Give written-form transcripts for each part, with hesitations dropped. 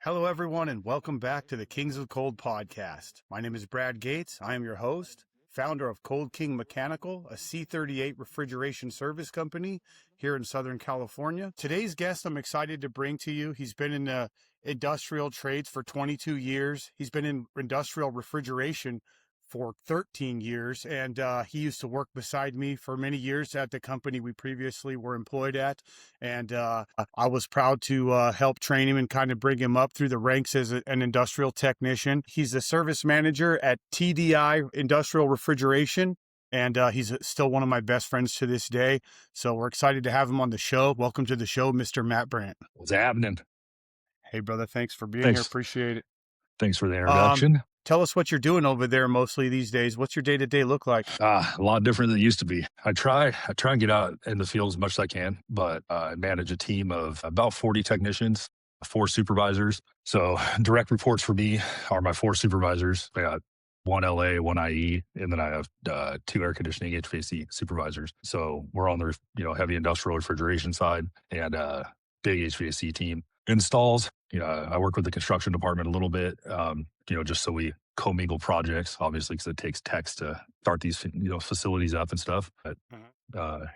Hello, everyone, and welcome back to the Kings of Cold podcast. My name is Brad Gates. I am your host, founder of Cold King Mechanical, a C-38 refrigeration service company here in Southern California. Today's guest I'm excited to bring to you. He's been in the industrial trades for 22 years. He's been in industrial refrigeration for 13 years, and he used to work beside me for many years at the company we previously were employed at, and I was proud to help train him and kind of bring him up through the ranks as an industrial technician. He's the service manager at TDI Industrial Refrigeration, and he's still one of my best friends to this day, so we're excited to have him on the show. Welcome to the show, Mr. Matt Brandt. What's happening? Hey, brother, thanks for being here. Appreciate it. Thanks for the introduction. Tell us what you're doing over there mostly these days. What's your day-to-day look like? A lot different than it used to be. I try and get out in the field as much as I can, but I manage a team of about 40 technicians, 4 supervisors. So direct reports for me are my 4 supervisors. I got 1 LA, 1 IE, and then I have 2 air conditioning HVAC supervisors. So we're on the heavy industrial refrigeration side and big HVAC team. Installs, I work with the construction department a little bit, just so we commingle projects, obviously, because it takes techs to start these, facilities up and stuff. But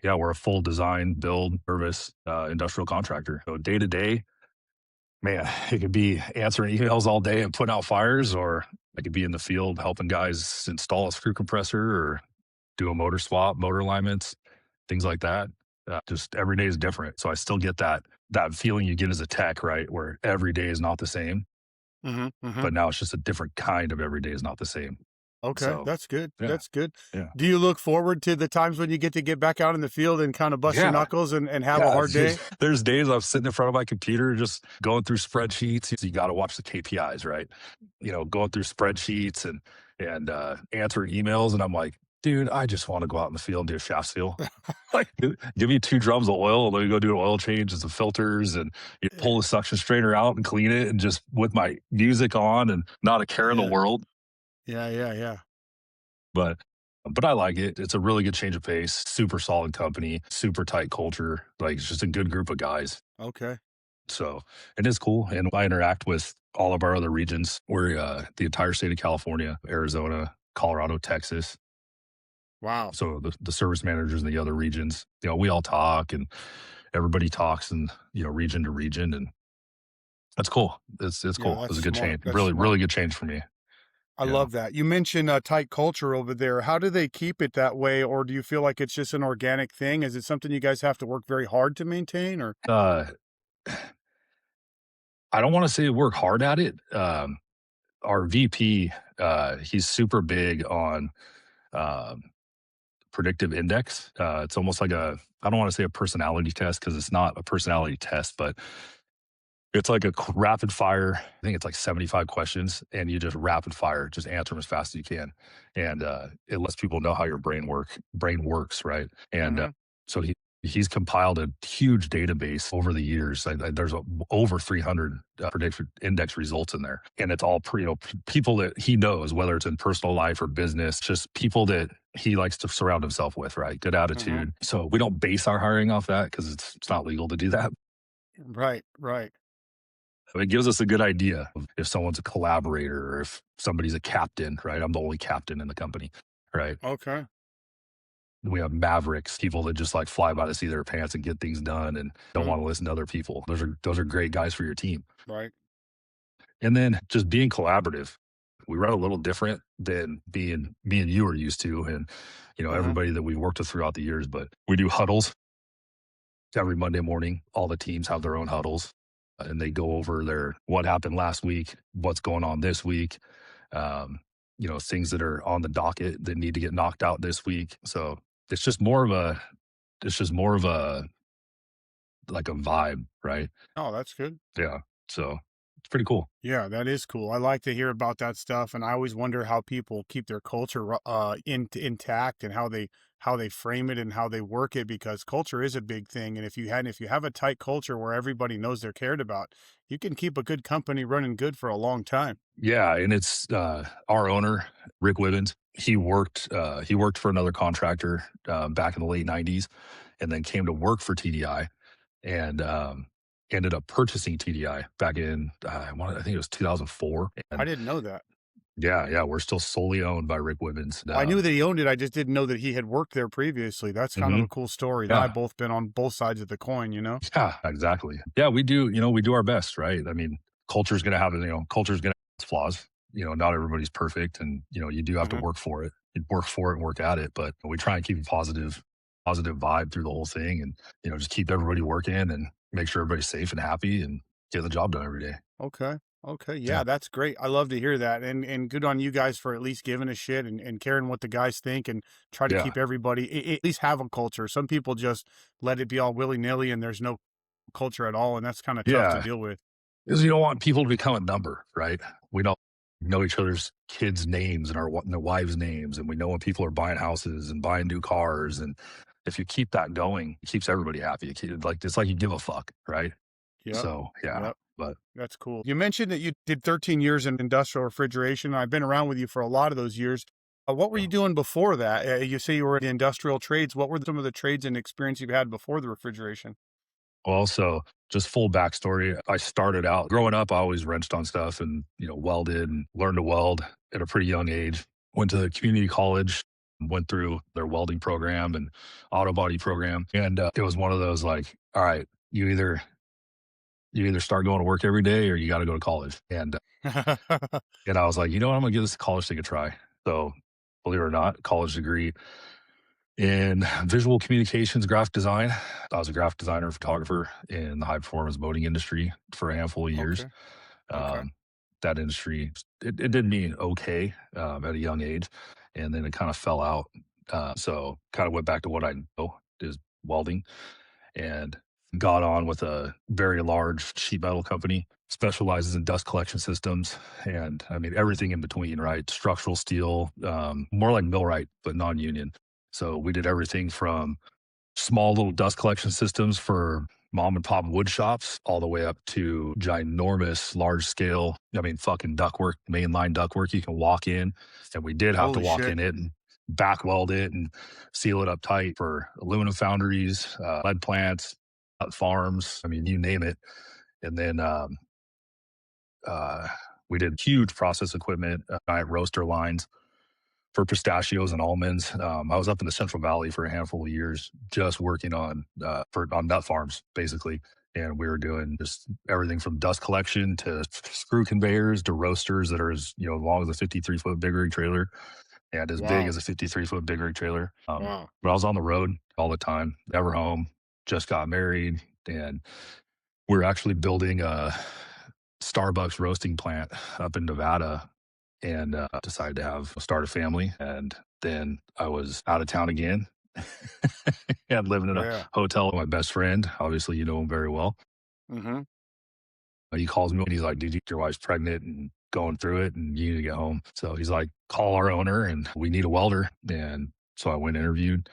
we're a full design, build, service, industrial contractor. So day to day, man, it could be answering emails all day and putting out fires, or I could be in the field helping guys install a screw compressor or do a motor swap, motor alignments, things like that. Just every day is different. So I still get that feeling you get as a tech, right? Where every day is not the same. But now it's just a different kind of every day is not the same. Okay, so, that's good. Yeah, that's good. Yeah. Do you look forward to the times when you get back out in the field and kind of bust your knuckles and have a hard day? There's days I'm sitting in front of my computer just going through spreadsheets. You got to watch the KPIs, right? Going through spreadsheets and answering emails. And I'm like, dude, I just want to go out in the field and do a shaft seal. Like, give me 2 drums of oil and let me go do an oil change and some filters and pull the suction strainer out and clean it, and just with my music on and not a care in the world. Yeah. But I like it. It's a really good change of pace, super solid company, super tight culture. Like, it's just a good group of guys. Okay. So it is cool. And I interact with all of our other regions. We're the entire state of California, Arizona, Colorado, Texas. Wow. So the service managers in the other regions, we all talk and everybody talks and, region to region. And that's cool. It's cool. It was a good change. Really good change for me. I love that. You mentioned a tight culture over there. How do they keep it that way? Or do you feel like it's just an organic thing? Is it something you guys have to work very hard to maintain? Or I don't want to say work hard at it. Our VP, he's super big on predictive index. It's almost like I don't want to say a personality test, because it's not a personality test, but it's like a rapid fire. I think it's like 75 questions, and you just rapid fire, just answer them as fast as you can. And it lets people know how your brain works, right? And so he's compiled a huge database over the years. There's over 300 predictive index results in there. And it's all people that he knows, whether it's in personal life or business, just people that he likes to surround himself with, right? Good attitude. So we don't base our hiring off that, because it's not legal to do that. Right. It gives us a good idea of if someone's a collaborator or if somebody's a captain, right? I'm the only captain in the company, right? Okay. We have mavericks, people that just like fly by the seat of their pants and get things done and don't want to listen to other people. Those are great guys for your team. Right. And then just being collaborative. We run a little different than being me and you are used to, and everybody that we've worked with throughout the years. But we do huddles every Monday morning. All the teams have their own huddles, and they go over what happened last week, what's going on this week, things that are on the docket that need to get knocked out this week. So it's just more of a like a vibe, right? Oh, that's good. Yeah. So it's pretty cool. Yeah, that is cool. I like to hear about that stuff, and I always wonder how people keep their culture intact, and how they frame it and how they work it, because culture is a big thing. And if you have a tight culture where everybody knows they're cared about, you can keep a good company running good for a long time. Yeah, and it's our owner, Rick Wibbins. He worked for another contractor back in the late 90s, and then came to work for TDI. And ended up purchasing TDI back in, I think it was 2004. I And didn't know that. yeah, we're still solely owned by Rick Wibbins. I knew that he owned it, I just didn't know that he had worked there previously. That's kind of Mhm. a cool story. And I've Yeah, both been on both sides of the coin, you know? yeah, exactly. Yeah, we do, we do our best, right? I mean, culture's gonna have its flaws. Not everybody's perfect, and you do have to Mhm. work for it. You work for it and work at it, but we try and keep a positive vibe through the whole thing, and just keep everybody working and make sure everybody's safe and happy and get the job done every day. Okay. Okay. Yeah. Yeah, that's great. I love to hear that. And good on you guys for at least giving a shit and caring what the guys think and try to Yeah. keep everybody at least have a culture. Some people just let it be all willy-nilly and there's no culture at all, and that's kind of tough to Yeah. deal with. Because you don't want people to become a number, right? We don't know each other's kids' names and their wives' names, and we know when people are buying houses and buying new cars. And if you keep that going, it keeps everybody happy. It's like you give a fuck, right? Yep. So yeah, Yep. but That's cool. You mentioned that you did 13 years in industrial refrigeration. I've been around with you for a lot of those years. What were you doing before that? You say you were in industrial trades. What were some of the trades and experience you've had before the refrigeration? also just full backstory. I started out growing up. I always wrenched on stuff and welded and learned to weld at a pretty young age. Went to community college, went through their welding program and auto body program, and it was one of those like, all right, you either start going to work every day or you got to go to college. And I was like, I'm gonna give this college thing a try. So believe it or not, college degree in visual communications, graphic design. I was a graphic designer, photographer in the high performance boating industry for a handful of years. Okay. Okay. Um, that industry, it did me okay at a young age, and then it kind of fell out. So kind of went back to what I know is welding, and got on with a very large sheet metal company, specializes in dust collection systems. And I mean, everything in between, right? Structural steel, more like millwright, but non union. So we did everything from small little dust collection systems for mom and pop wood shops all the way up to ginormous large scale, I mean, fucking ductwork, mainline ductwork you can walk in. And we did have to Holy walk shit. in it and back weld it and seal it up tight for aluminum foundries, lead plants, farms. I mean, you name it. And then uh, we did huge process equipment, giant roaster lines for pistachios and almonds. I was up in the Central Valley for a handful of years, just working on nut farms, basically. And we were doing just everything from dust collection to screw conveyors to roasters that are as long as a 53-foot big rig trailer and as big Wow. as a 53-foot big rig trailer. Wow. But I was on the road all the time, never home. Just got married, and we're actually building a Starbucks roasting plant up in Nevada, and decided to start a family. And then I was out of town again and living in a Yeah. hotel with my best friend. Obviously, you know him very well. Mhm. He calls me and he's like, dude, your wife's pregnant and going through it and you need to get home. So he's like, call our owner and we need a welder. And so I went and interviewed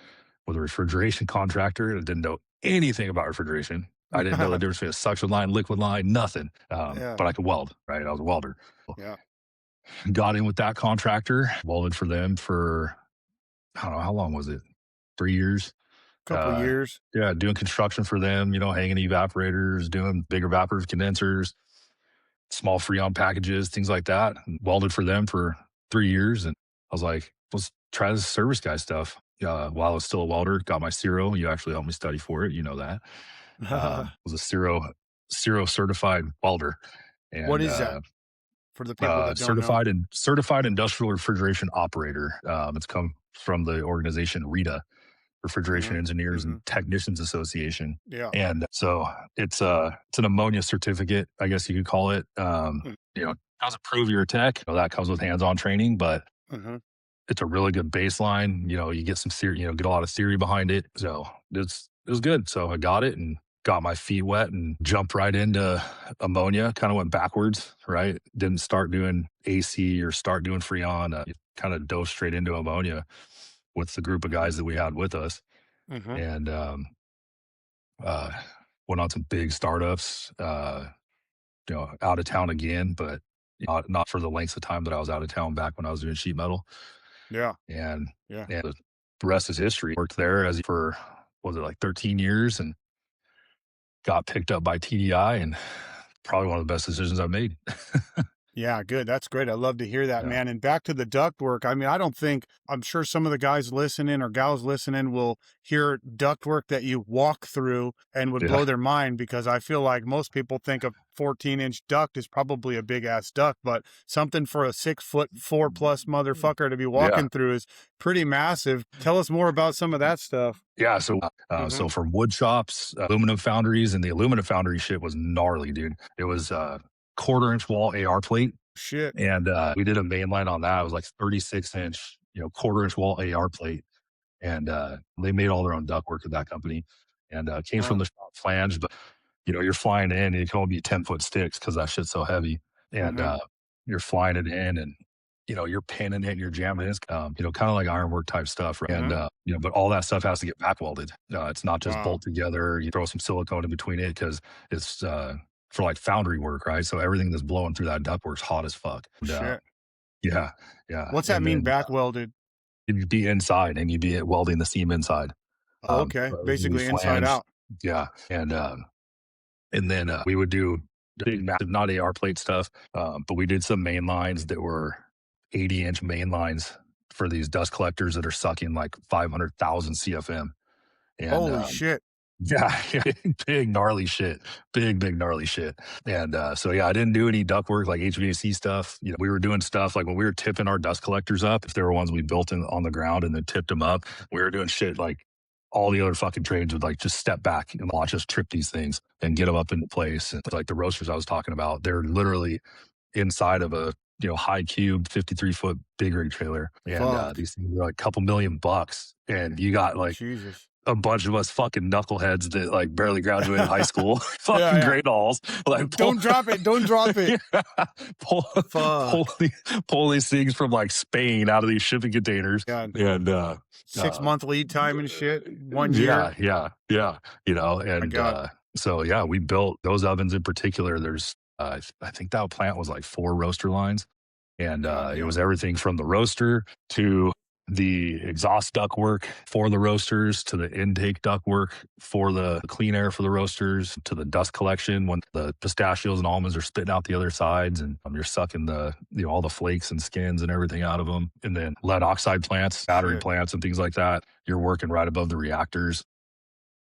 with a refrigeration contractor and didn't know anything about refrigeration. I didn't know the difference between a suction line, liquid line, nothing. Yeah. But I could weld, right? I was a welder. Yeah. Got in with that contractor, welded for them for, I don't know, how long was it? 3 years. Couple Uh, years. yeah, doing construction for them, hanging evaporators, doing bigger evaporative condensers, small freon packages, things like that. And welded for them for 3 years. And I was like, let's try this service guy stuff. While I was still a welder, got my Ciro. You actually helped me study for it. You know that. Was a Ciro certified welder. What And is that for the people that don't know? certified industrial refrigeration operator. It's come from the organization RETA, Refrigeration Mhm. Engineers and Mhm. Technicians Association. Yeah. And so it's an ammonia certificate, I guess you could call it. Mm. Doesn't prove you're a tech. That comes with hands-on training, but Mhm. it's a really good baseline. You get some theory, get a lot of theory behind it. So it was good. So I got it and got my feet wet and jumped right into ammonia. Kind of went backwards, right? Didn't start doing AC or start doing Freon. Kind of dove straight into ammonia with the group of Mhm. guys that we had with us, Mhm. and uh, went on some big startups. Out of town again, but not for the lengths of time that I was out of town back when I was doing sheet metal. Yeah. And Yeah. the rest is history. Worked there as for was it like 13 years and got picked up by TDI, and probably one of the best decisions I've made. Yeah, good. That's great. I love to hear that, Yeah. man. And back to the ductwork. I mean, I'm sure some of the guys listening or gals listening will hear ductwork that you walk through and would blow Yeah. their mind, because I feel like most people think a 14-inch duct is probably a big ass duct, but something for a 6'4+ motherfucker to be Yeah. walking through is pretty massive. Tell us more about some of that stuff. Yeah. So, Mm-hmm. so from wood shops, aluminum foundries, and the aluminum foundry shit was gnarly, dude. It was 1/4 inch wall AR plate. Shit. And we did a main line on that. It was like 36-inch, 1/4 inch wall AR plate. And they made all their own ductwork at that company. And came from Wow. the shop flange, but you're flying in and it can only be 10-foot sticks because that shit's so heavy. And Mm-hmm. you're flying it in, and you're pinning it and you're jamming it. Kind of like ironwork type stuff. Right? And but all that stuff has to get back welded. It's not just Wow. bolt together. You throw some silicone in between it because it's for like foundry work, right? So everything that's blowing through that ductwork's hot as fuck. And, Shit. yeah, yeah. What's that And mean, then back welded? you'd be inside and you'd be welding the seam inside. Oh, okay. So everything would be Basically inside flanged. out. Yeah. And then we would do big, massive, not AR plate stuff, but we did some main lines that were 80-inch main lines for these dust collectors that are sucking like 500,000 CFM. And Holy shit. yeah, big gnarly shit, big gnarly shit. And so yeah, I didn't do any ductwork like HVAC stuff. We were doing stuff like when we were tipping our dust collectors up. If there were ones we built on the ground and then tipped them up, we were doing shit like all the other fucking trades would like just step back and watch us trip these things and get them up into place. And like the roasters I was talking about, they're literally inside of a high cube 53-foot big rig trailer, and these things are like a couple $1,000,000, and you got like Jesus. a bunch of us fucking knuckleheads that like barely graduated high school, fucking grade alls. Like, don't drop it. Don't drop it. Yeah, pull these things from like Spain out of these shipping containers. Yeah. And 6-month lead time and shit. 1 year. Yeah. And so yeah, we built those ovens in particular. There's I think that plant was like 4 roaster lines. And it was everything from the roaster to the exhaust duct work for the roasters, to the intake duct work for the clean air for the roasters, to the dust collection when the pistachios and almonds are spitting out the other sides, and you're sucking all the flakes and skins and everything out of them. And then lead oxide plants, battery plants, and things like that. You're working right above the reactors.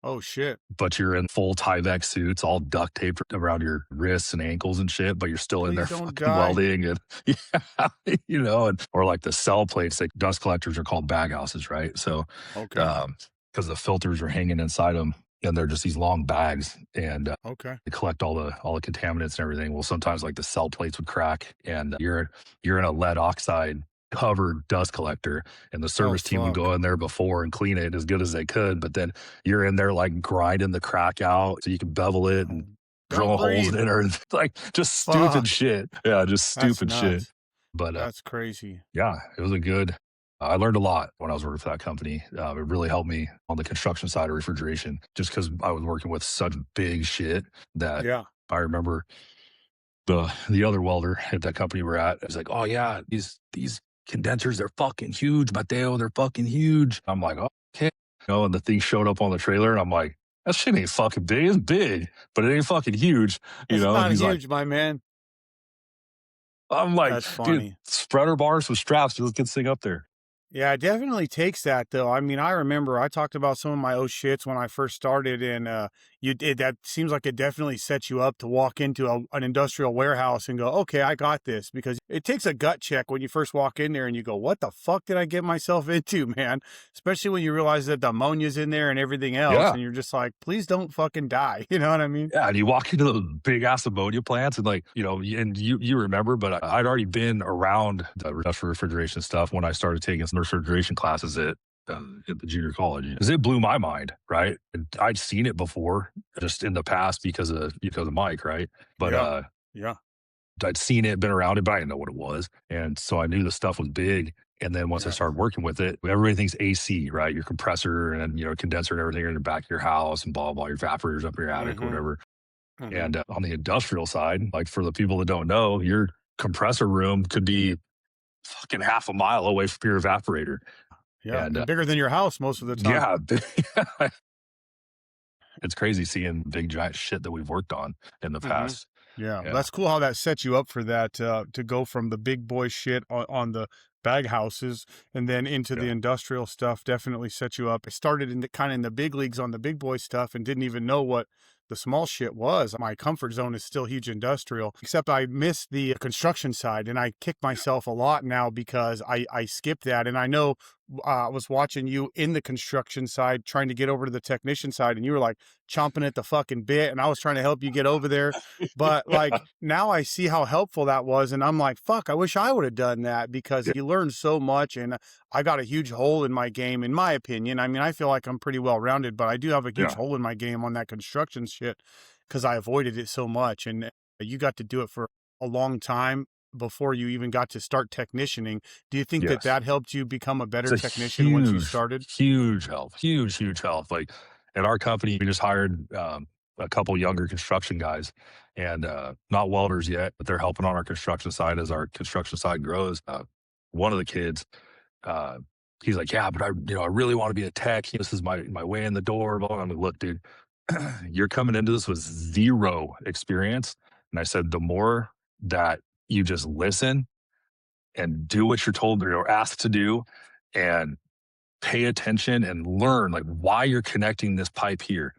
Oh shit. But you're in full Tyvek suits, all duct taped around your wrists and ankles and shit, but you're still in there fucking welding and or like the cell plates, like dust collectors are called bag houses, right? So because the filters are hanging inside them and they're just these long bags, and they collect all the contaminants and everything. Well, sometimes like the cell plates would crack, and you're in a lead oxide covered dust collector, and the service team would go in there before and clean it as good as they could, but then you're in there like grinding the crack out so you can bevel it and drill holes in it, or like just stupid shit. Yeah, just stupid shit. But that's crazy. Yeah, it was I learned a lot when I was working for that company. It really helped me on the construction side of refrigeration, just because I was working with such big shit that I remember the other welder at that company we're at was like, oh yeah, these condensers, they're fucking huge, Mateo, they're fucking huge. I'm like, oh, okay. And the thing showed up on the trailer, and I'm like, that shit ain't fucking big. It's big, but it ain't fucking huge. It's not he's huge, like, my man. I'm like, that's funny. Dude, spreader bars with straps. Let's get this thing up there. Yeah, it definitely takes that though. I mean, I remember I talked about some of my shits when I first started, and that seems like it definitely sets you up to walk into an industrial warehouse and go, okay, I got this, because it takes a gut check when you first walk in there and you go, what the fuck did I get myself into, man? Especially when you realize that the ammonia's in there and everything else, and you're just like, please don't fucking die. You know what I mean? Yeah, and you walk into the big ass ammonia plants, and like, and you remember, but I'd already been around the industrial refrigeration stuff when I started taking some refrigeration classes at the junior college, because it blew my mind, right? And I'd seen it before, just in the past because of Mike, right? But I'd seen it, been around it, but I didn't know what it was, and so I knew the stuff was big. And then once I started working with it, everybody thinks AC, right? Your compressor and condenser and everything are in the back of your house, and blah blah, your evaporators up in your attic or whatever. And on the industrial side, like for the people that don't know, your compressor room could be fucking half a mile away from your evaporator. Yeah, and bigger than your house most of the time. Yeah. it's crazy seeing big giant shit that we've worked on in the Hmm. past. Yeah, Yeah. that's cool how that sets you up for that, to go from the big boy shit on the bag houses and then into the Yeah. industrial stuff. Definitely set you up. I started in the kind of in the big leagues on the big boy stuff and didn't even know what the small shit was. My comfort zone is still huge industrial, except I miss the construction side, and I kick myself a lot now because I skipped that. And I know I was watching you in the construction side trying to get over to the technician side, and you were like chomping at the fucking bit, and I was trying to help you get over there. But like now I see how helpful that was. And I'm like, fuck, I wish I would have done that because Yeah. you learn so much. And I got a huge hole in my game, in my opinion. I mean, I feel like I'm pretty well rounded, but I do have a huge Yeah. hole in my game on that construction shit because I avoided it so much. And you got to do it for a long time before you even got to start technicianing. Do you think that Yes. that helped you become a It's better a technician once you huge, started? huge help, huge help. Like at our company, we just hired a couple younger construction guys and not welders yet, but they're helping on our construction side as our construction side grows. One of the kids, uh, he's like, yeah, but I really want to be a tech. This is my way in the door. Blah, blah. I'm like, look, dude, you're coming into this with zero experience. And I said, the more that you just listen and do what you're told or asked to do and pay attention and learn like why you're connecting this pipe here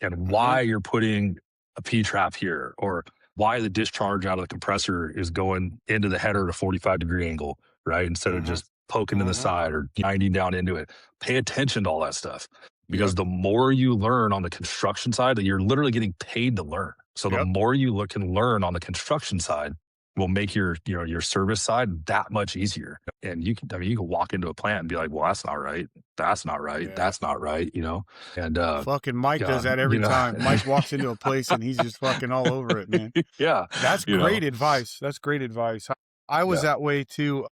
and Mm-hmm. why you're putting a P trap here or why the discharge out of the compressor is going into the header at a 45-degree angle, right? Instead of Mm-hmm. just poking in the Mm-hmm. side or grinding down into it. Pay attention to all that stuff Yep. because the more you learn on the construction side, that you're literally getting paid to learn. So the Yep. more you can learn on the construction side will make your service side that much easier. And you can walk into a plant and be like, well, that's not right. That's not right. Yeah. That's not right. And Fucking Mike does yeah, that every time. Mike walks into a place and he's just fucking all over it, man. yeah, That's you know, great advice. That's great advice. I was yeah, that way too,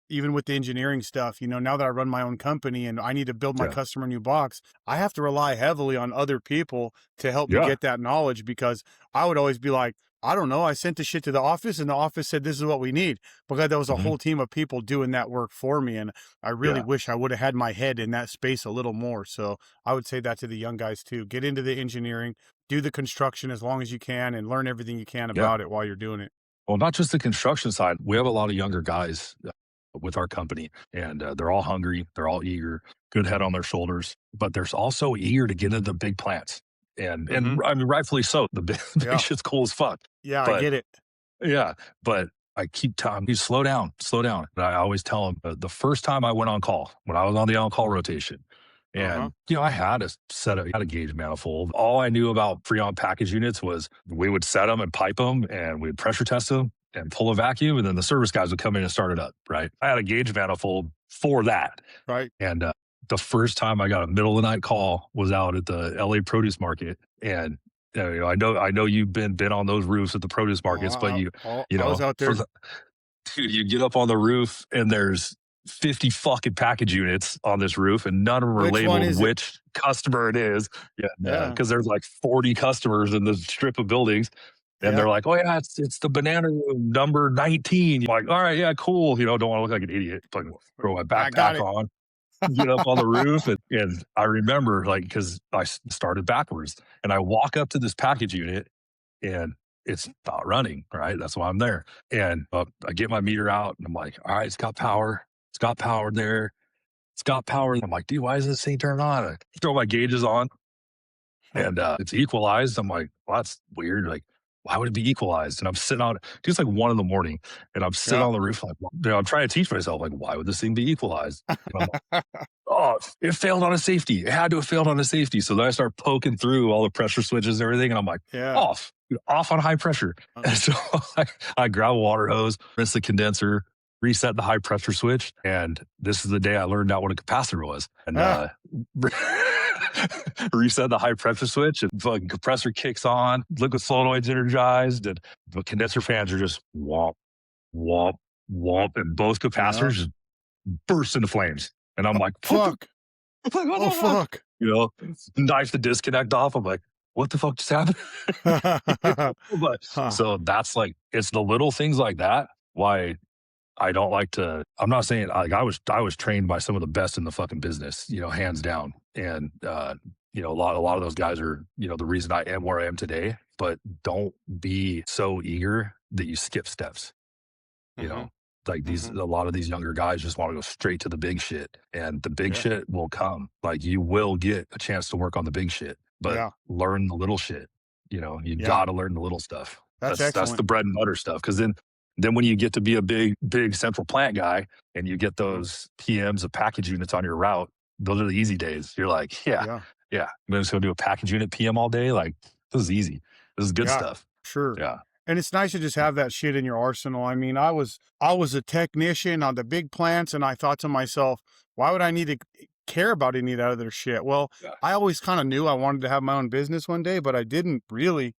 even with the engineering stuff. Now that I run my own company and I need to build my yeah, customer new box, I have to rely heavily on other people to help me yeah. get that knowledge because I would always be like, I don't know. I sent the shit to the office and the office said, this is what we need. Because there was a Hmm. whole team of people doing that work for me. And I really Yeah, wish I would have had my head in that space a little more. So I would say that to the young guys too. Get into the engineering, do the construction as long as you can, and learn everything you can yeah. about it while you're doing it. Well, not just the construction side. We have a lot of younger guys with our company, and they're all hungry. They're all eager, good head on their shoulders, but they're also eager to get into the big plants. Hmm. And I mean, rightfully so. The big Yeah. shit's cool as fuck. Yeah, I But get it. yeah, but I keep telling you, slow down, slow down. And I always tell them the first time I went on call, when I was on the on call rotation, Uh-huh. and I had had a gauge manifold. All I knew about Freon package units was we would set them and pipe them, and we'd pressure test them and pull a vacuum, and then the service guys would come in and start it up. Right? I had a gauge manifold for that, Right. and the first time I got a middle of the night call was out at the LA produce market, and I know you've been on those roofs at the produce Oh, markets, but I was out for there. the dude, you get up on the roof and there's 50 fucking package units on this roof, and none of them are Which one labeled is it? which customer it is. Yeah, Yeah. because there's like 40 customers in the strip of buildings. And Yeah. they're like, oh, yeah, it's the banana room number 19. I'm like, all right, yeah, cool. Don't want to look like an idiot. But throw my I got backpack it. on, get up on the roof. And I remember, like, because I started backwards and I walk up to this package unit and it's not running, right? That's why I'm there. And I get my meter out and I'm like, all right, it's got power. It's got power there. It's got power. I'm like, dude, why is this thing turned on? I throw my gauges on and it's equalized. I'm like, well, that's weird. Like, why would it be equalized? And I'm sitting on, it's like 1 a.m. and I'm sitting Yeah. on the roof, like, I'm trying to teach myself, like, why would this thing be equalized? And I'm like, oh, it failed on a safety. It had to have failed on a safety. So then I start poking through all the pressure switches and everything. And I'm like, Yeah. off on high pressure. And so I grab a water hose, rinse the condenser, reset the high pressure switch. And this is the day I learned out what a capacitor was. And Ah, reset the high pressure switch, and fucking compressor kicks on, liquid solenoid's energized, and the condenser fans are just womp, womp, womp, and both yeah. capacitors just burst into flames. And I'm Oh, like, fuck. what Oh, the fuck? fuck. Knife the disconnect off. I'm like, what the fuck just happened? But Huh. so that's like, it's the little things like that. Why I don't like to, I'm not saying like I was trained by some of the best in the fucking business, hands down. And a lot of those guys are, the reason I am where I am today, but don't be so eager that you skip steps, you Mm-hmm. know, like Mm-hmm. a lot of these younger guys just want to go straight to the big shit, and the big Yeah. shit will come. Like, you will get a chance to work on the big shit, but Yeah. learn the little shit. You Yeah. got to learn the little stuff. That's That's excellent. the bread and butter stuff. Cause then when you get to be a big central plant guy and you get Mm-hmm. those PMs of package units on your route, those are the easy days. You're like, yeah, Yeah. yeah, I'm just gonna do a package unit PM all day. Like, this is easy. This is good Yeah. stuff. Sure. Yeah. And it's nice to just have that shit in your arsenal. I mean, I was a technician on the big plants, and I thought to myself, why would I need to care about any of that other shit? Well, Yeah. I always kind of knew I wanted to have my own business one day, but I didn't really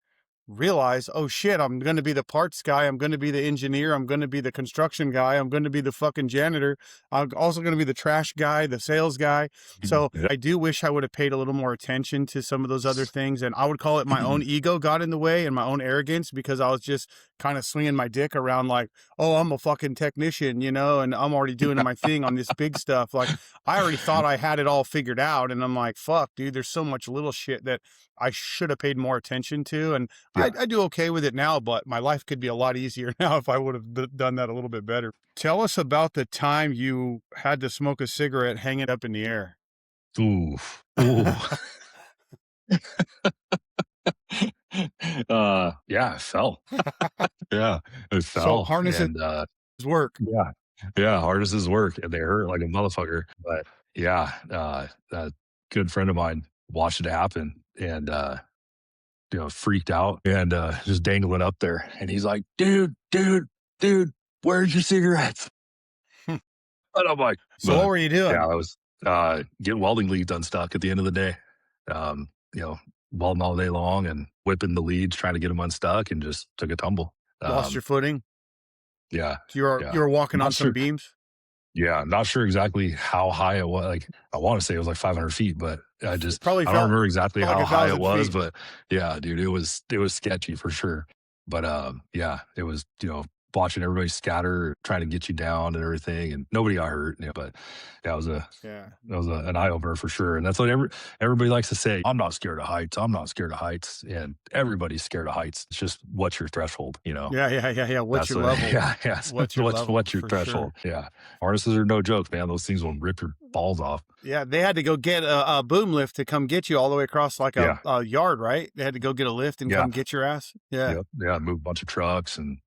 realize, oh shit, I'm going to be the parts guy. I'm going to be the engineer. I'm going to be the construction guy. I'm going to be the fucking janitor. I'm also going to be the trash guy, the sales guy. So Yeah. I do wish I would have paid a little more attention to some of those other things. And I would call it my own ego got in the way and my own arrogance, because I was just kind of swinging my dick around like, oh, I'm a fucking technician, and I'm already doing my thing on this big stuff. Like, I already thought I had it all figured out. And I'm like, fuck, dude, there's so much little shit that I should have paid more attention to. And Yeah. I do okay with it now, but my life could be a lot easier now if I would have done that a little bit better. Tell us about the time you had to smoke a cigarette hanging up in the air. Ooh. Ooh. Yeah, it fell. Yeah, it So fell. harnesses And work. yeah, yeah, harnesses work and they hurt like a motherfucker. But yeah, a good friend of mine watched it happen and freaked out and just dangling up there. And he's like, dude, where's your cigarettes? Hmm. And I'm like, So what but were you doing? yeah, I was getting welding leads unstuck at the end of the day. Um, you know, welding all day long and whipping the leads, trying to get them unstuck, and just took a tumble. Lost your footing? Yeah, You yeah. were walking Not on some sure. beams? Yeah, not sure exactly how high it was. Like, I want to say it was like 500 feet, but I Probably don't felt remember exactly like how high it 1,000 was. feet. But yeah, dude, it was sketchy for sure. But yeah, it was watching everybody scatter, trying to get you down and everything, and nobody got hurt. But that was Yeah. an eye opener for sure. And that's what everybody likes to say. I'm not scared of heights. I'm not scared of heights. And everybody's scared of heights. It's just what's your threshold, Yeah. What's That's your level? yeah. What's your level? What's your For threshold? sure. Yeah. Harnesses are no joke, man. Those things will rip your balls off. Yeah, they had to go get a boom lift to come get you all the way across like Yeah. a yard, right? They had to go get a lift and Yeah. come get your ass. Yeah. Yep. Yeah. Move a bunch of trucks and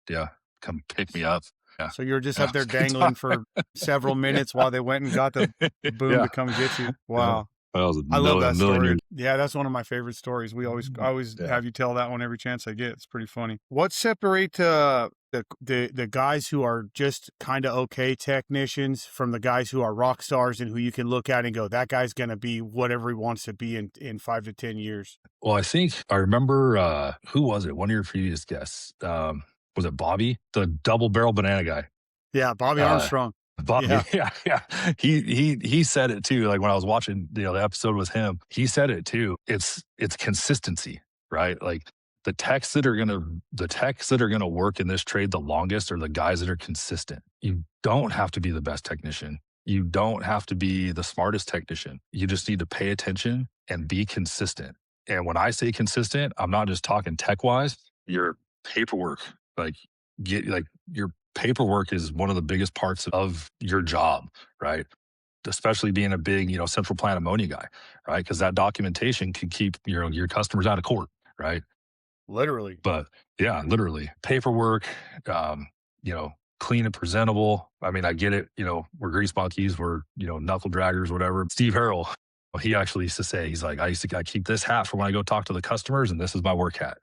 come pick me up. Yeah. So you were just Yeah. up there dangling for several minutes while they went and got the boom Yeah. to come get you. Yeah. Wow. That was I love that million story. years. Yeah, that's one of my favorite stories. I always Yeah. have you tell that one every chance I get. It's pretty funny. What separate the guys who are just kind of okay technicians from the guys who are rock stars and who you can look at and go, that guy's going to be whatever he wants to be in 5 to 10 years? Well, I think I remember who was it? One of your previous guests. Was it Bobby, the double barrel banana guy? Yeah, Bobby Uh, Armstrong. Bobby, Yeah. yeah. He said it too. Like, when I was watching, the episode with him, he said it too. It's consistency, right? Like, the techs that are gonna work in this trade the longest are the guys that are consistent. You don't have to be the best technician. You don't have to be the smartest technician. You just need to pay attention and be consistent. And when I say consistent, I'm not just talking tech wise. Your paperwork, your paperwork is one of the biggest parts of your job, right? Especially being a big, central plant ammonia guy, right? Because that documentation can keep your customers out of court, right? Literally. But yeah, literally paperwork, clean and presentable. I mean, I get it. We're grease monkeys, we're knuckle draggers, whatever. Steve Harrell, he actually used to say, he's like, I keep this hat for when I go talk to the customers, and this is my work hat.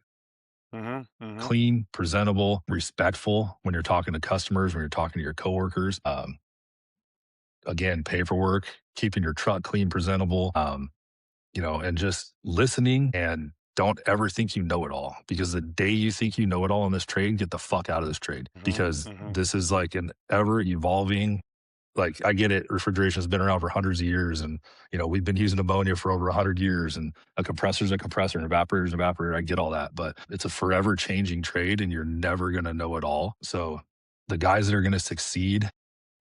Clean, presentable, respectful when you're talking to customers, when you're talking to your coworkers. Again, paperwork, keeping your truck clean, presentable, and just listening, and don't ever think you know it all, because the day you think you know it all in this trade, get the fuck out of this trade, because this is like an ever evolving. Like, I get it. Refrigeration has been around for hundreds of years, and we've been using ammonia for over 100 years, and a compressor is a compressor, and evaporator is an evaporator. I get all that, but it's a forever changing trade, and you're never going to know it all. So the guys that are going to succeed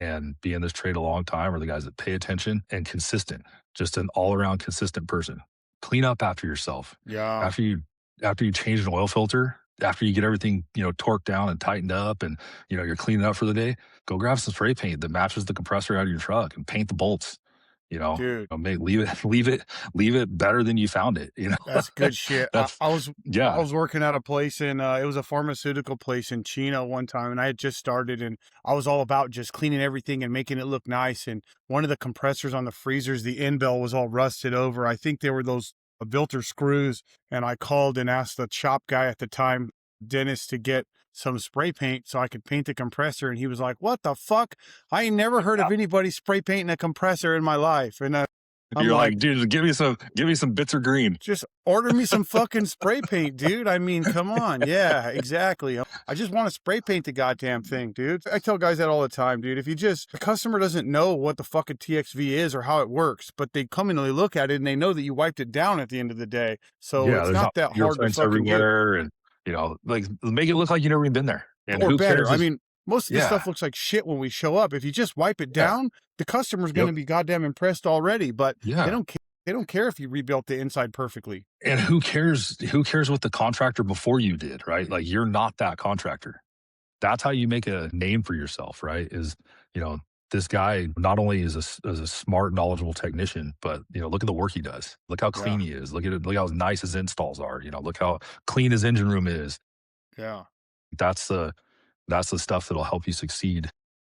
and be in this trade a long time are the guys that pay attention and consistent, just an all around consistent person. clean up after yourself. Yeah, After you change an oil filter, after you get everything, torqued down and tightened up and, you're cleaning up for the day, go grab some spray paint that matches the compressor out of your truck and paint the bolts. dude. Leave it, leave it better than you found it. That's good shit. I, That's I was I yeah, was working at a place in it was a pharmaceutical place in Chino one time, and I had just started, and I was all about just cleaning everything and making it look nice. And one of the compressors on the freezers, the end bell was all rusted over. I think they were those Vilter screws, and I called and asked the shop guy at the time, Dennis, to get some spray paint so I could paint the compressor, and he was like, "What the fuck? I ain't never heard of anybody spray painting a compressor in my life." And I'm you're like, like, dude, give me some bitter green. just order me some fucking spray paint, dude. I mean, come on. Yeah, exactly. I just want to spray paint the goddamn thing, dude. I tell guys that all the time, dude. If the customer doesn't know what the fucking TXV is or how it works, but they come in and they look at it and they know that you wiped it down at the end of the day. So Yeah, it's there's not not that hard to fingerprints fucking get. everywhere, and like make it look like you never even been there. And Or who better. cares? I mean, most of this Yeah, stuff looks like shit when we show up. If you just wipe it yeah, down, the customer's going yep, to be goddamn impressed already, but they yeah. don't care. They don't care if you rebuilt the inside perfectly. And who cares? Who cares what the contractor before you did? Right? Like you're not that contractor. That's how you make a name for yourself, right? Is you know this guy not only is a smart, knowledgeable technician, but look at the work he does. Look how clean Yeah. he is. Look at it. Look how nice his installs are. Look how clean his engine room is. Yeah. That's the stuff that'll help you succeed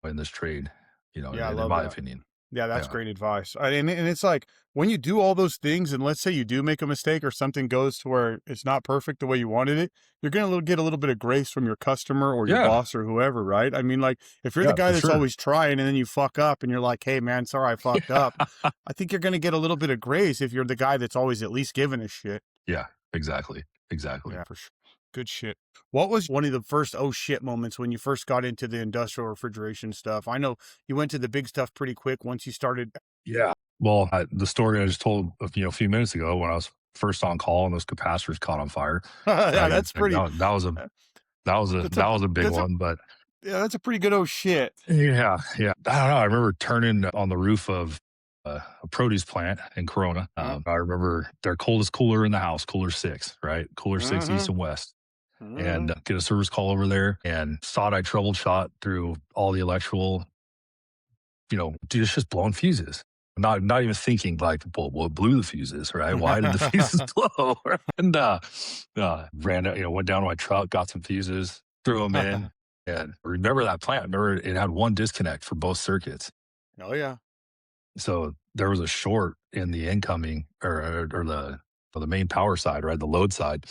in this trade. Yeah. I In love my that. opinion. Yeah, that's Yeah. great advice. And it's like when you do all those things, and let's say you do make a mistake or something goes to where it's not perfect the way you wanted it, you're gonna get a little bit of grace from your customer or your Yeah. boss or whoever, right? I mean, like if you're the Yeah. guy For that's sure. always trying and then you fuck up and you're like, "Hey, man, sorry I fucked up," I think you're gonna get a little bit of grace if you're the guy that's always at least giving a shit. Yeah. Exactly. Exactly. Yeah, for sure. Good shit. What was one of the first oh shit moments when you first got into the industrial refrigeration stuff? I know you went to the big stuff pretty quick once you started. Yeah. Well, the story I just told a few minutes ago when I was first on call and those capacitors caught on fire, Yeah, right? that's Like pretty. that was a uh, that was a That's a that was a big that's a one. But yeah, that's a pretty good oh shit. yeah, yeah. I don't know. I remember turning on the roof of a produce plant in Corona. Uh-huh. I remember their coldest cooler in the house, cooler 6, right? Cooler 6 east Uh-huh. and west. And Uh-huh. get a service call over there and thought I troubleshot through all the electrical. Dude, it's just blowing fuses. Not even thinking like, well, what blew the fuses, right? Why did the fuses blow? And ran out, went down to my truck, got some fuses, threw them in. And remember that plant. Remember it had one disconnect for both circuits. Oh yeah. So there was a short in the incoming or the main power side, right? The load side.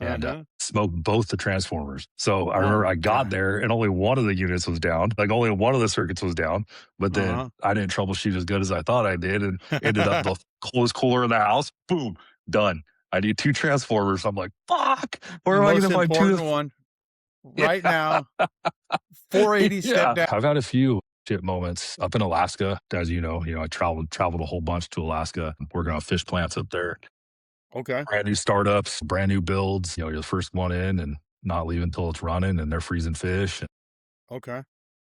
And Uh-huh. smoked both the transformers. So I Oh remember I my got god. there and only one of the units was down. Like only one of the circuits was down. But then Uh-huh. I didn't troubleshoot as good as I thought I did, and ended up the coolest cooler in the house. Boom, done. I need two transformers. I'm like, fuck. Where am I going Most to find two? important one right now. 480 step Yeah, down. I've had a few shit moments up in Alaska. As you know, I traveled a whole bunch to Alaska, working on fish plants up there. Okay. Brand new startups, brand new builds. You're the first one in and not leaving until it's running, and they're freezing fish. Okay.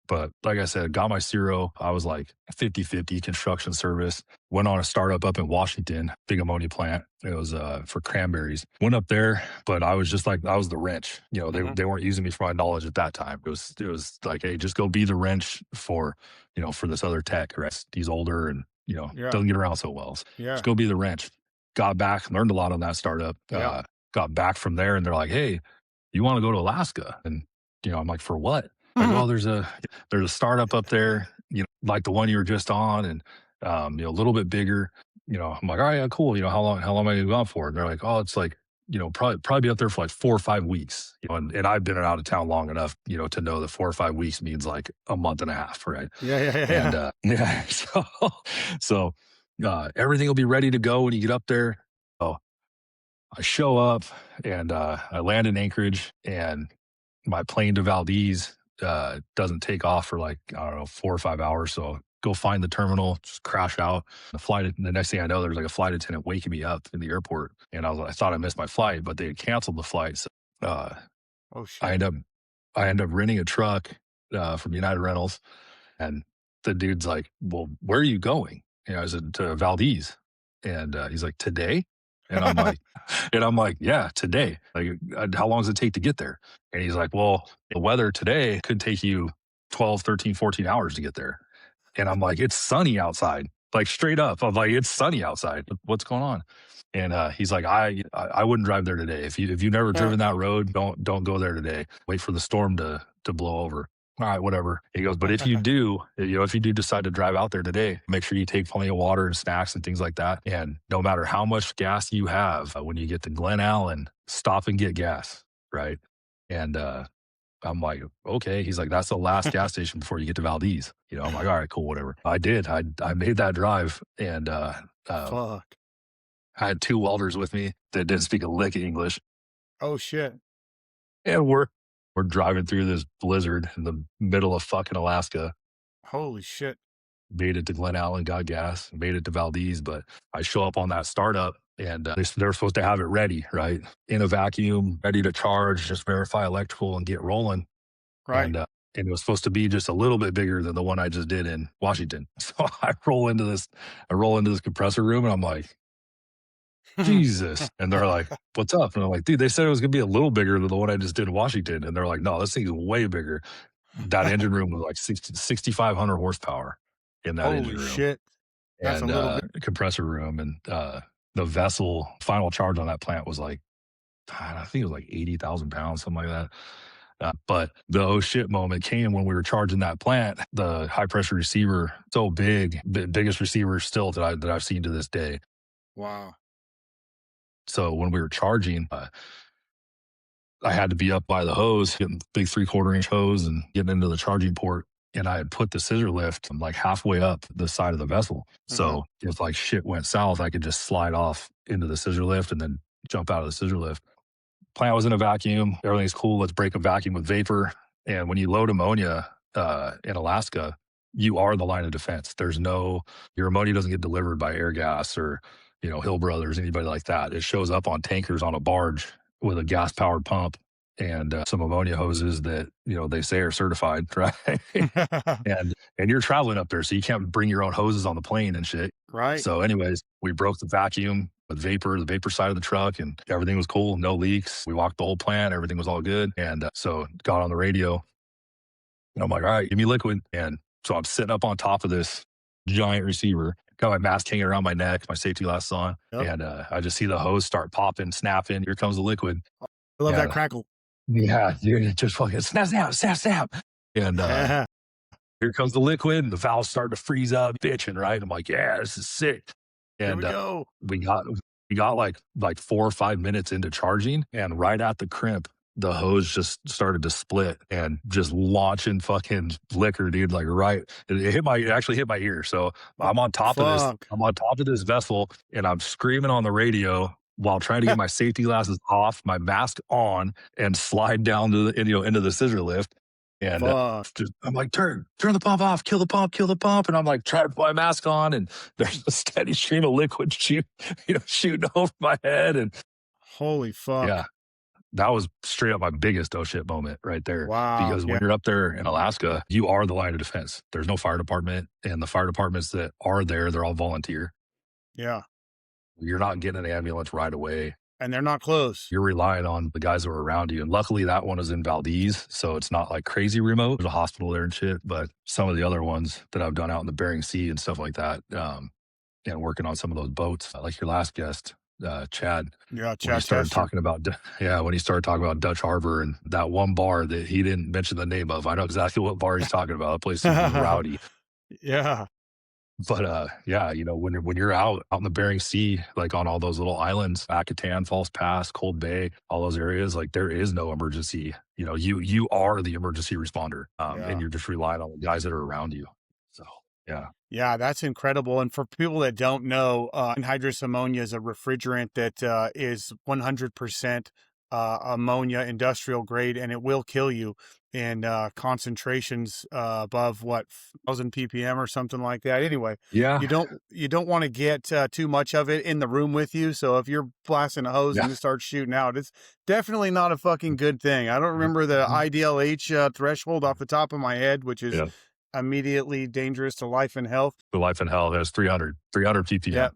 But like I said, got my Ciro. I was like 50-50 construction service. Went on a startup up in Washington, big ammonia plant. It was for cranberries. Went up there, but I was just like, I was the wrench. Mhm. They weren't using me for my knowledge at that time. It was like, hey, just go be the wrench for this other tech. Right? He's older and Yeah. doesn't get around so well. So Yeah. just go be the wrench. Got back, learned a lot on that startup. Yeah. Got back from there, and they're like, hey, you want to go to Alaska? And I'm like, for what? Like, well, there's a startup up there, like the one you were just on, and a little bit bigger. I'm like, all right, yeah, cool. How long am I gonna go out for? And they're like, oh, it's like, probably be up there for like 4 or 5 weeks. And I've been out of town long enough, to know that 4 or 5 weeks means like a month and a half, right? Yeah. Yeah. Yeah. And Yeah. yeah, so everything will be ready to go when you get up there. So I show up and I land in Anchorage, and my plane to Valdez doesn't take off for like, I don't know, 4 or 5 hours. So go find the terminal, just crash out. The next thing I know, there's like a flight attendant waking me up in the airport. And I thought I missed my flight, but they had canceled the flight. So uh, Oh I shit. end up, I end up renting a truck from United Rentals. And the dude's like, well, where are you going? I said, to Valdez. And he's like, today? And I'm like, yeah, today. Like, how long does it take to get there? And he's like, well, the weather today could take you 12, 13, 14 hours to get there. And I'm like, it's sunny outside. Like straight up. I'm like, it's sunny outside. What's going on? And he's like, I wouldn't drive there today. If you've never driven that road, don't go there today. Wait for the storm to blow over. All right, whatever. He goes, but if you do, if you do decide to drive out there today, make sure you take plenty of water and snacks and things like that. And no matter how much gas you have, when you get to Glen Allen, stop and get gas, right? And I'm like, okay. He's like, that's the last gas station before you get to Valdez. I'm like, all right, cool, whatever. I did. I made that drive, and Fuck. I had 2 welders with me that didn't speak a lick of English. Oh shit. And we're driving through this blizzard in the middle of fucking Alaska. Holy shit. Made it to Glen Allen, got gas, made it to Valdez, but I show up on that startup, and they're supposed to have it ready, right? In a vacuum, ready to charge, just verify electrical and get rolling. Right. And it was supposed to be just a little bit bigger than the one I just did in Washington. So I roll into this compressor room, and I'm like, Jesus. And they're like, what's up? And I'm like, dude, they said it was going to be a little bigger than the one I just did in Washington. And they're like, no, this thing's way bigger. That engine room was like 6,500 horsepower in that engine room. Holy shit. That's And a little bit. compressor room. And the vessel final charge on that plant was like, I think it was like 80,000 pounds, something like that. But the oh shit moment came when we were charging that plant. The high pressure receiver, so big, biggest receiver still that I've seen to this day. Wow. So when we were charging, I had to be up by the hose, getting the big 3/4 inch hose and getting into the charging port. And I had put the scissor lift like halfway up the side of the vessel. So if like shit went south, I could just slide off into the scissor lift and then jump out of the scissor lift. Plant was in a vacuum. Everything's cool. Let's break a vacuum with vapor. And when you load ammonia in Alaska, you are the line of defense. Your ammonia doesn't get delivered by Air Gas or, Hill Brothers, anybody like that. It shows up on tankers on a barge with a gas powered pump and some ammonia hoses that, they say are certified, right? and you're traveling up there, so you can't bring your own hoses on the plane and shit. Right. So anyways, we broke the vacuum with the vapor side of the truck, and everything was cool. No leaks. We walked the whole plant. Everything was all good. And so got on the radio, and I'm like, all right, give me liquid. And so I'm sitting up on top of this giant receiver, got my mask hanging around my neck, my safety glasses on. Yep. And I just see the hose start popping, snapping. Here comes the liquid. I love that crackle. Yeah, dude, just fucking snap. And here comes the liquid, and the valves start to freeze up, bitching, right? I'm like, yeah, this is sick. And Here we go. We got like 4 or 5 minutes into charging, and right at the crimp, the hose just started to split and just launching fucking liquor, dude. Like it actually hit my ear. So I'm on top of this. I'm on top of this vessel, and I'm screaming on the radio while trying to get my safety glasses off, my mask on, and slide down to into the scissor lift. And I'm like, turn the pump off, kill the pump. And I'm like, trying to put my mask on, and there's a steady stream of liquid shooting over my head. And holy fuck. Yeah. That was straight up my biggest oh shit moment right there. Wow. Because when you're up there in Alaska, you are the line of defense. There's no fire department, and the fire departments that are there, they're all volunteer. Yeah. You're not getting an ambulance right away. And they're not close. You're relying on the guys that are around you. And luckily that one is in Valdez, so it's not like crazy remote. There's a hospital there and shit. But some of the other ones that I've done out in the Bering Sea and stuff like that, and working on some of those boats, like your last guest, Chad. Yeah, Chad. When he started talking about Dutch Harbor and that one bar that he didn't mention the name of. I know exactly what bar he's talking about. That place is rowdy. Yeah. But when you're out in the Bering Sea, like on all those little islands, Akutan, False Pass, Cold Bay, all those areas, like there is no emergency. You are the emergency responder, and you're just relying on the guys that are around you. So yeah. Yeah, that's incredible. And for people that don't know, anhydrous ammonia is a refrigerant that is 100% ammonia, industrial grade, and it will kill you in concentrations above 1,000 ppm or something like that. Anyway, yeah, you don't want to get too much of it in the room with you. So if you're blasting a hose and it starts shooting out, it's definitely not a fucking good thing. I don't remember the IDLH threshold off the top of my head, which is immediately dangerous to life and health. The life and health has 300 ppm. Yeah.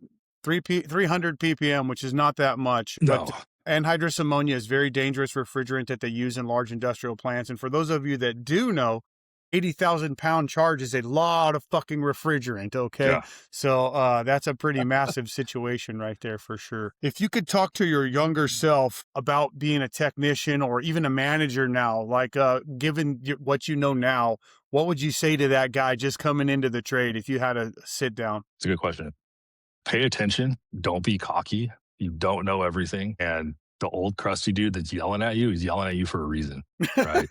300 ppm, which is not that much, No. but anhydrous ammonia is very dangerous refrigerant that they use in large industrial plants. And for those of you that do know, 80,000 pound charge is a lot of fucking refrigerant. Okay. Yeah. So, that's a pretty massive situation right there for sure. If you could talk to your younger self about being a technician or even a manager now, like, given what you know now, what would you say to that guy just coming into the trade if you had a sit down? It's a good question. Pay attention. Don't be cocky. You don't know everything. And the old crusty dude that's yelling at you, he's yelling at you for a reason, right?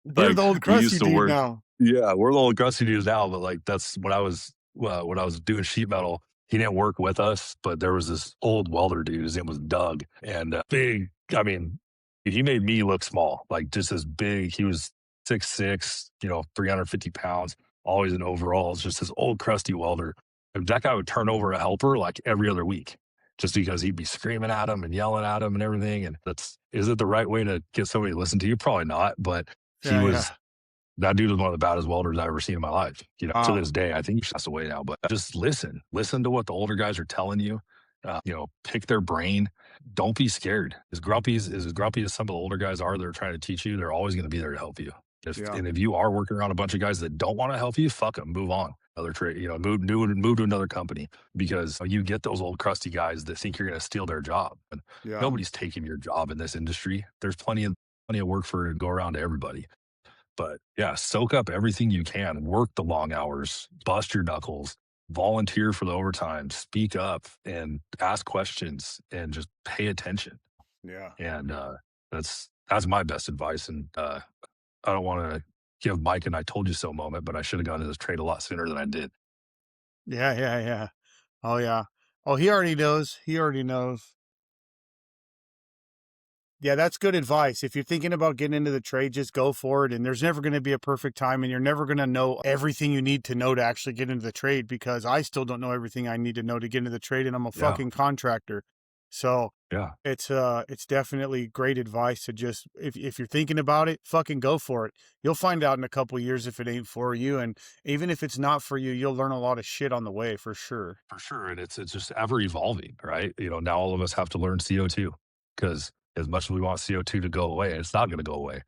You're Like the old we crusty used to dude work. now. Yeah, we're the old crusty dudes now, but like that's when I was doing sheet metal. He didn't work with us, but there was this old welder dude. His name was Doug, and big. I mean, he made me look small, like just as big. He was 6'6", 350 pounds, always in overalls. Just this old crusty welder. And that guy would turn over a helper like every other week, just because he'd be screaming at him and yelling at him and everything. And is it the right way to get somebody to listen to you? Probably not, but he Yeah, was yeah. that dude was one of the baddest welders I've ever seen in my life. To Wow. this day, I think he's passed away now, but just listen to what the older guys are telling you. Pick their brain. Don't be scared. As grumpy as some of the older guys are, they're trying to teach you. They're always going to be there to help you. Yeah. And if you are working around a bunch of guys that don't want to help you, fuck them. Move on. Another trade. Move to another company, because you get those old crusty guys that think you're going to steal their job. And Yeah. nobody's taking your job in this industry. There's plenty of work to go around to everybody. But yeah, soak up everything you can, work the long hours, bust your knuckles, volunteer for the overtime, speak up and ask questions and just pay attention. Yeah. And that's my best advice. And I don't want to give Mike an "I told you so" moment, but I should have gone to this trade a lot sooner than I did. Yeah, yeah, yeah. Oh, yeah. Oh, he already knows. He already knows. Yeah, that's good advice. If you're thinking about getting into the trade, just go for it. And there's never going to be a perfect time, and you're never going to know everything you need to know to actually get into the trade, because I still don't know everything I need to know to get into the trade, and I'm a Yeah. fucking contractor. So Yeah. it's definitely great advice to just, if you're thinking about it, fucking go for it. You'll find out in a couple of years if it ain't for you. And even if it's not for you, you'll learn a lot of shit on the way for sure. For sure. And it's just ever evolving, right? Now all of us have to learn CO2, because as much as we want CO2 to go away, it's not going to go away.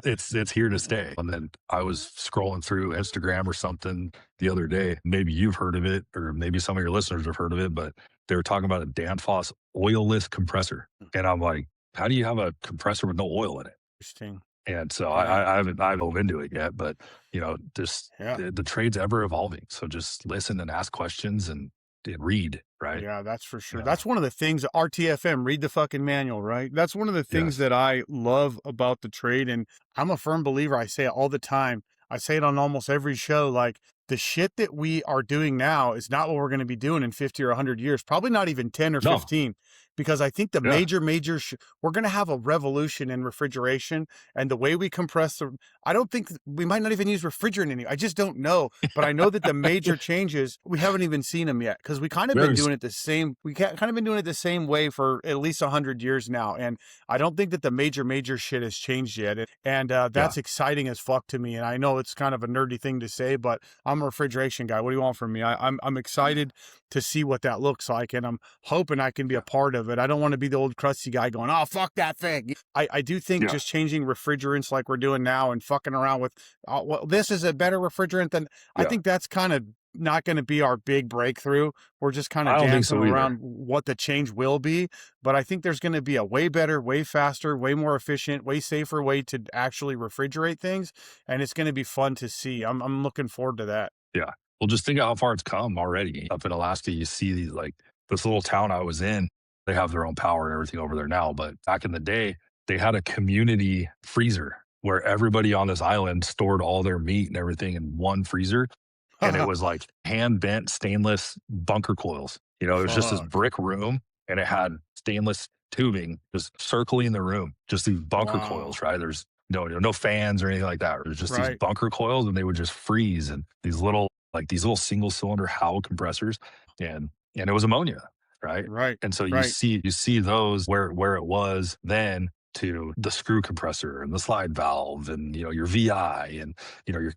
It's here to stay. And then I was scrolling through Instagram or something the other day. Maybe you've heard of it, or maybe some of your listeners have heard of it, but they were talking about a Danfoss oilless compressor. And I'm like, how do you have a compressor with no oil in it? Interesting. And so Yeah. I haven't dove into it yet, but just Yeah. the trade's ever evolving. So just listen and ask questions and read, right? Yeah, that's for sure. Yeah. That's one of the things, RTFM, read the fucking manual, right? That's one of the things Yes. that I love about the trade. And I'm a firm believer. I say it all the time. I say it on almost every show. Like, the shit that we are doing now is not what we're going to be doing in 50 or 100 years, probably not even 10 or No. 15, because I think the Yeah. major, we're going to have a revolution in refrigeration and the way we compress I don't think we might not even use refrigerant anymore. I just don't know. But I know that the major changes, we haven't even seen them yet, because we kind of been doing it the same. We kind of been doing it the same way for at least 100 years now. And I don't think that the major shit has changed yet. And that's exciting as fuck to me. And I know it's kind of a nerdy thing to say, but I'm a refrigeration guy. What do you want from me? I'm excited to see what that looks like, and I'm hoping I can be a part of it. I don't want to be the old crusty guy going, "Oh, fuck that thing." I do think just changing refrigerants like we're doing now and fucking around with, well, this is a better refrigerant than, I think that's kind of not going to be our big breakthrough. We're just kind of dancing around what the change will be. But I think there's going to be a way better, way faster, way more efficient, way safer way to actually refrigerate things. And it's going to be fun to see. I'm looking forward to that. Yeah. Well, just think of how far it's come already. Up in Alaska, you see these, like this little town I was in, they have their own power and everything over there now. But back in the day, they had a community freezer where everybody on this island stored all their meat and everything in one freezer. And it was like hand bent stainless bunker coils. It was just this brick room, and it had stainless tubing just circling the room, just these bunker coils, right? There's no fans or anything like that. There's just these bunker coils, and they would just freeze, and these little single cylinder Howe compressors, and it was ammonia, right? Right. And so you see those where it was then, to the screw compressor and the slide valve and your VI and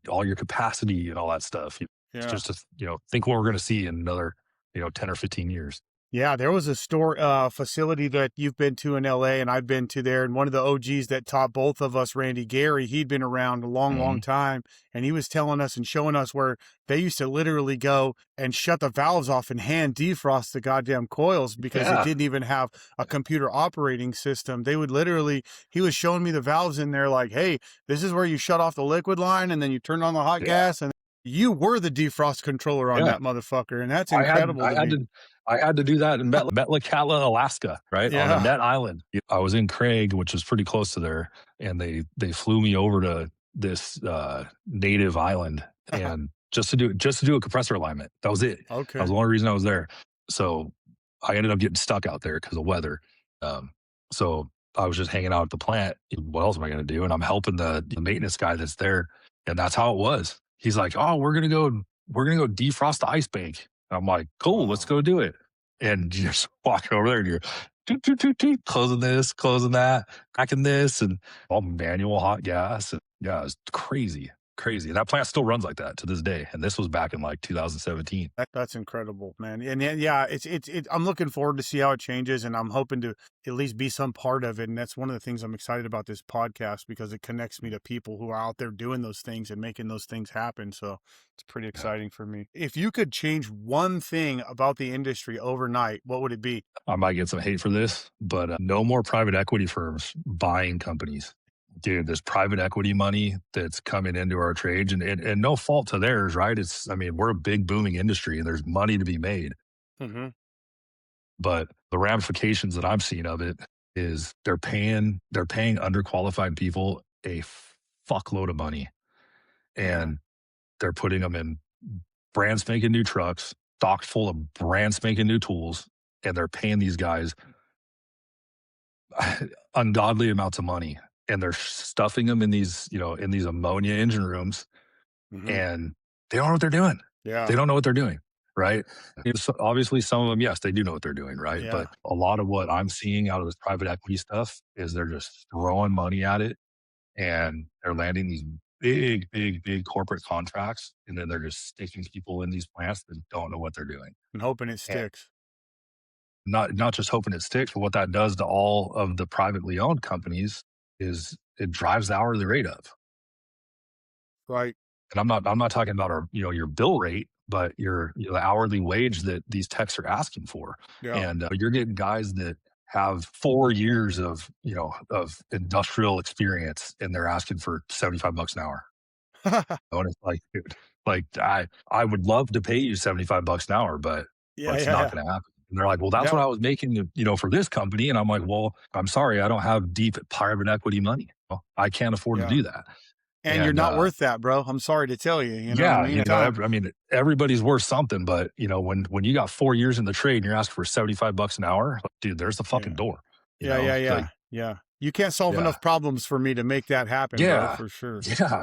all your capacity and all that stuff. Yeah. just to, think what we're going to see in another, 10 or 15 years. Yeah, there was a store facility that you've been to in LA and I've been to there. And one of the OGs that taught both of us, Randy Gary, he'd been around a long, long Mhm. time. And he was telling us and showing us where they used to literally go and shut the valves off and hand defrost the goddamn coils because it Yeah. didn't even have a computer operating system. They would literally, he was showing me the valves in there like, hey, this is where you shut off the liquid line and then you turn on the hot Yeah. gas. And you were the defrost controller on Yeah. that motherfucker. And that's I had incredible I to had me. to I had to do that in Metlakatla, Alaska, right, on a Yeah. net island. I was in Craig, which is pretty close to there, and they flew me over to this, native island and just to do a compressor alignment. That was it. That was Okay. the only reason I was there. So, I ended up getting stuck out there because of weather. Um, so I was just hanging out at the plant. What else am I gonna do? And I'm helping the maintenance guy that's there, and that's how it was. He's like, "Oh, we're gonna go defrost the ice bank." I'm like, "Cool, let's Wow. go do it." And you're just walking over there and you're toot, toot, toot, toot, closing this, closing that, cracking this, and all manual hot gas. And yeah, it's crazy, crazy. And that plant still runs like that to this day. And this was back in like 2017. That's incredible, man. And yeah, I'm looking forward to see how it changes, and I'm hoping to at least be some part of it. And that's one of the things I'm excited about this podcast because it connects me to people who are out there doing those things and making those things happen. So it's pretty Yeah. exciting for me. If you could change one thing about the industry overnight, what would it be? I might get some hate for this, but no more private equity firms buying companies. Dude, there's private equity money that's coming into our trades and no fault to theirs, right? I mean, we're a big booming industry and there's money to be made. Mm-hmm. But the ramifications that I'm seeing of it is they're paying underqualified people a fuckload of money, Uh-huh. and they're putting them in brand spanking new trucks, stocked full of brand spanking new tools, and they're paying these guys ungodly amounts of money, and they're stuffing them in these ammonia engine rooms, Mm-hmm. and they don't know what they're doing. Yeah. They don't know what they're doing, right? So obviously, some of them, yes, they do know what they're doing, right? Yeah. But a lot of what I'm seeing out of this private equity stuff is they're just throwing money at it, and they're landing these big, big, big corporate contracts, and then they're just sticking people in these plants that don't know what they're doing. And hoping it And sticks. not just hoping it sticks, but what that does to all of the privately owned companies is it drives the hourly rate up. Right. And I'm not talking about your bill rate, but the hourly wage that these techs are asking for. Yeah. And you're getting guys that have 4 years of industrial experience, and they're asking for $75 an hour. And it's like, dude, like I would love to pay you $75 an hour, but Yeah. it's Yeah. not Yeah. going to happen. And they're like, well, that's Yeah. what I was making, for this company. And I'm like, well, I'm sorry, I don't have deep private equity money. I can't afford to Yeah. do that. And you're And not worth that, bro. I'm sorry to tell you. You know what I yeah, mean? Time. I mean, everybody's worth something, but when you got 4 years in the trade and you're asking for $75 an hour, like, dude, there's the fucking Yeah. door. Yeah. Yeah. Like, Yeah. Yeah. You can't solve yeah, enough problems for me to make that happen, bro, yeah, for sure.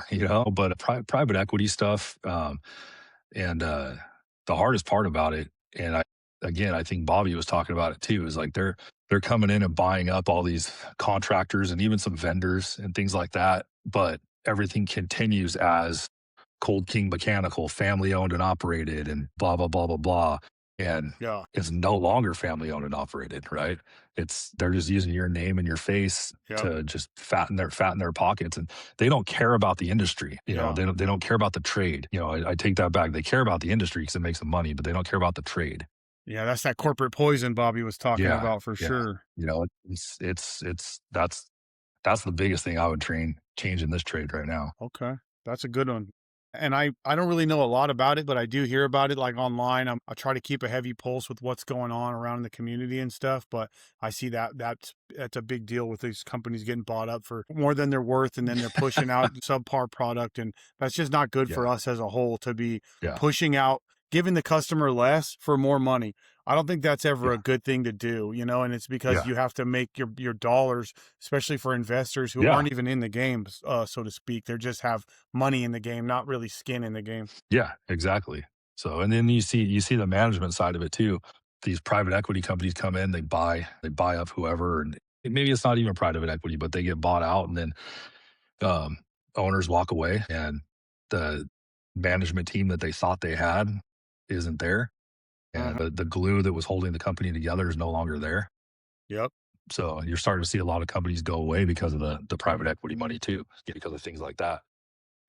yeah, but private equity stuff, and the hardest part about it, and I think Bobby was talking about it too, is like they're coming in and buying up all these contractors and even some vendors and things like that, but everything continues as Cold King Mechanical, family owned and operated, and blah blah blah blah blah. And Yeah. it's no longer family owned and operated, right? They're just using your name and your face Yeah. to just fatten their pockets, and they don't care about the industry. Yeah. They don't care about the trade. I take that back. They care about the industry because it makes them money, but they don't care about the trade. Yeah. That's that corporate poison Bobby was talking Yeah, about for yeah. sure. That's the biggest thing I would change in this trade right now. Okay. That's a good one. And I don't really know a lot about it, but I do hear about it like online. I try to keep a heavy pulse with what's going on around in the community and stuff. But I see that's a big deal with these companies getting bought up for more than they're worth, and then they're pushing out subpar product, and that's just not good for Yeah, us as a whole to be yeah, pushing out, giving the customer less for more money. I don't think that's ever a yeah, good thing to do, and it's because yeah, you have to make your dollars, especially for investors who yeah. aren't even in the game, so to speak. They just have money in the game, not really skin in the game. Yeah, exactly. So, and then you see the management side of it too. These private equity companies come in, they buy up whoever, and maybe it's not even private equity, but they get bought out, and then um, owners walk away, and the management team that they thought they had isn't there. And Mhm. the glue that was holding the company together is no longer there. Yep. So you're starting to see a lot of companies go away because of the private equity money too, because of things like that.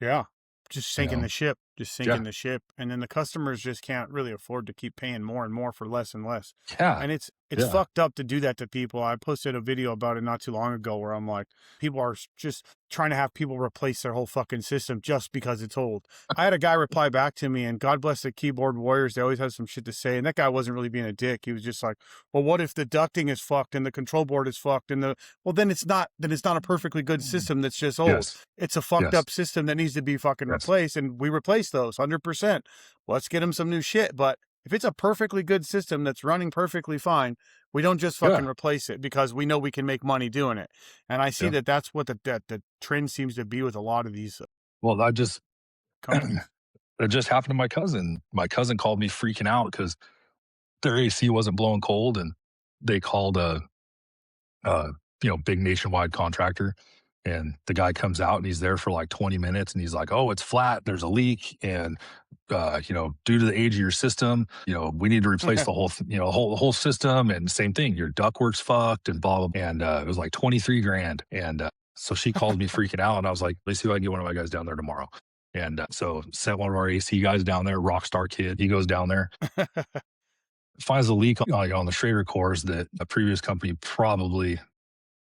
Yeah. Just You sinking know? the ship, just Yeah. sinking the ship. And then the customers just can't really afford to keep paying more and more for less and less. Yeah. And it's Yeah. fucked up to do that to people. I posted a video about it not too long ago where I'm like, people are just trying to have people replace their whole fucking system just because it's old. I had a guy reply back to me, and God bless the keyboard warriors. They always have some shit to say. And that guy wasn't really being a dick. He was just like, well, what if the ducting is fucked and the control board is fucked and well, then it's not a perfectly good system that's just old. Yes. It's a fucked Yes. up system that needs to be fucking Yes. replaced, and we replace those 100%. Let's get them some new shit. But if it's a perfectly good system that's running perfectly fine, we don't just fucking Yeah. replace it because we know we can make money doing it. And I see Yeah. that that's what the trend seems to be with a lot of these Well, I just companies. it just happened to my cousin. My cousin called me freaking out because their AC wasn't blowing cold, and they called a big nationwide contractor. And the guy comes out and he's there for like 20 minutes and he's like, oh, it's flat. There's a leak. And, due to the age of your system, we need to replace the whole, whole system. And same thing, your ductwork's fucked and blah, blah, blah. And it was like 23 grand. And so she called me freaking out. And I was like, let's see if I can get one of my guys down there tomorrow. And so sent one of our AC guys down there, rock star kid. He goes down there, finds a leak on the Schrader cores that a previous company probably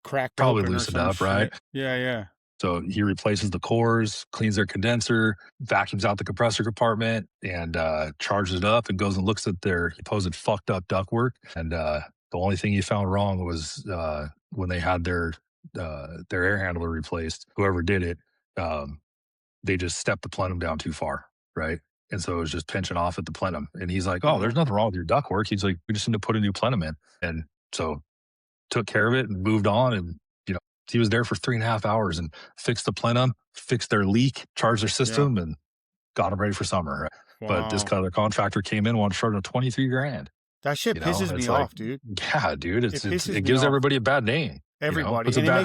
Cracked open or loosened some up, right? shit. Yeah, yeah. So he replaces the cores, cleans their condenser, vacuums out the compressor compartment, and charges it up and goes and looks at their supposed fucked up ductwork. And the only thing he found wrong was when they had their air handler replaced, whoever did it, they just stepped the plenum down too far, right? And so it was just pinching off at the plenum. And he's like, oh, there's nothing wrong with your ductwork. He's like, we just need to put a new plenum in. And so took care of it and moved on. And, he was there for 3.5 hours and fixed the plenum, fixed their leak, charged their Yeah. system, and got them ready for summer. But this Wow. other contractor came in, wanted to charge them 23 grand. That shit pisses me It's like, off, dude. yeah, dude, It pisses it me gives off. everybody a bad name. Everybody. It's a And it bad,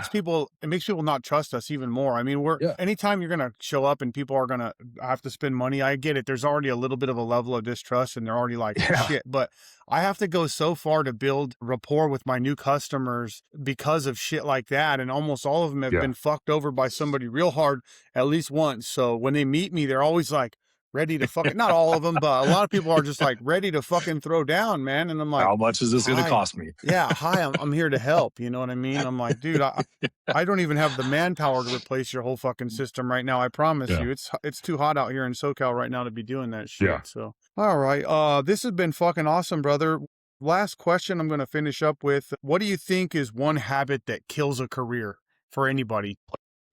makes people not trust us even more. I mean, yeah, anytime you're going to show up and people are going to have to spend money, I get it. There's already a little bit of a level of distrust and they're already like, yeah, shit. But I have to go so far to build rapport with my new customers because of shit like that. And almost all of them have yeah. been fucked over by somebody real hard at least once. So when they meet me, they're always like, ready to fucking, not all of them, but a lot of people are just like ready to fucking throw down, man. And I'm like, How much is this going to hi, cost me? yeah, hi, I'm here to help. You know what I mean? I'm like, dude, I don't even have the manpower to replace your whole fucking system right now. I promise Yeah, you, it's too hot out here in SoCal right now to be doing that shit. yeah. So, all right, this has been fucking awesome, brother. Last question I'm gonna finish up with: what do you think is one habit that kills a career for anybody?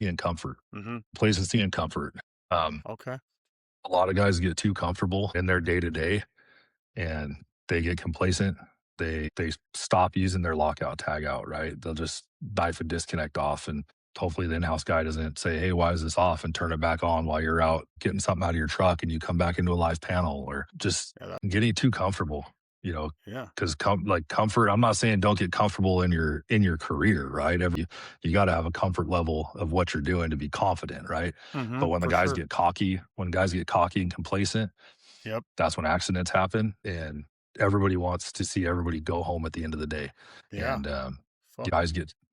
In comfort, Mm-hmm. complacency and comfort. Okay. A lot of guys get too comfortable in their day to day and they get complacent. They stop using their lockout tag out, right? They'll just knife a disconnect off, and hopefully the in-house guy doesn't say, hey, why is this off, and turn it back on while you're out getting something out of your truck and you come back into a live panel, or just Yeah. getting too comfortable, Yeah. because comfort, I'm not saying don't get comfortable in your career, right? You got to have a comfort level of what you're doing to be confident, right? Mm-hmm. But when For sure. guys get cocky and complacent, Yep. that's when accidents happen, and everybody wants to see everybody go home at the end of the day. Yeah. And Fuck.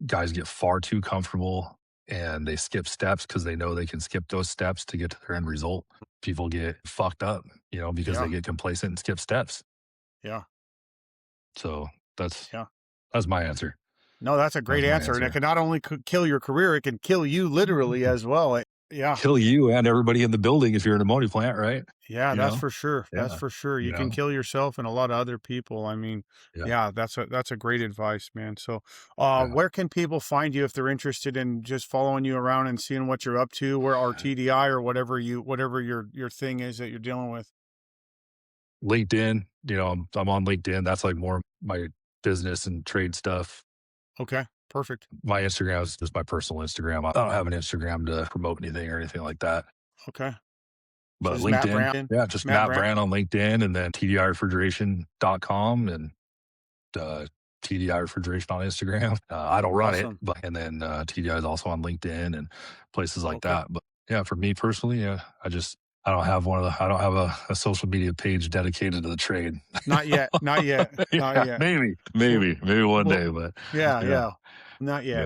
guys get far too comfortable, and they skip steps because they know they can skip those steps to get to their end result. People get fucked up, because they Yeah. get complacent and skip steps. Yeah. So that's Yeah. that's my answer. No, that's a great That's my answer, and it answer. can not only kill your career, it can kill you literally as well. Yeah. Kill you and everybody in the building if you're an ammonia plant, right? Yeah, You that's know? for sure. That's Yeah. for sure. You You can know? kill yourself and a lot of other people. I mean, Yeah. yeah, that's a great advice, man. So, Yeah. where can people find you if they're interested in just following you around and seeing what you're up to, where or TDI or whatever your thing is that you're dealing with? LinkedIn, I'm on LinkedIn. That's like more my business and trade stuff. Okay, perfect. My Instagram is just my personal Instagram. I don't have an Instagram to promote anything or anything like that. Okay, so But this is Matt LinkedIn, Brandt. yeah, just Matt Matt Brandt. Brandt on LinkedIn, and then tdirefrigeration.com, and TDI Refrigeration on Instagram. I don't run it, Awesome. but and then TDI is also on LinkedIn and places like Okay. that. But yeah, for me personally, yeah, I don't have a social media page dedicated to the trade. Not yet. Not yet. Not Yeah, yet. maybe Well, one well, day, but yeah, yeah, yeah. Not yet. yeah,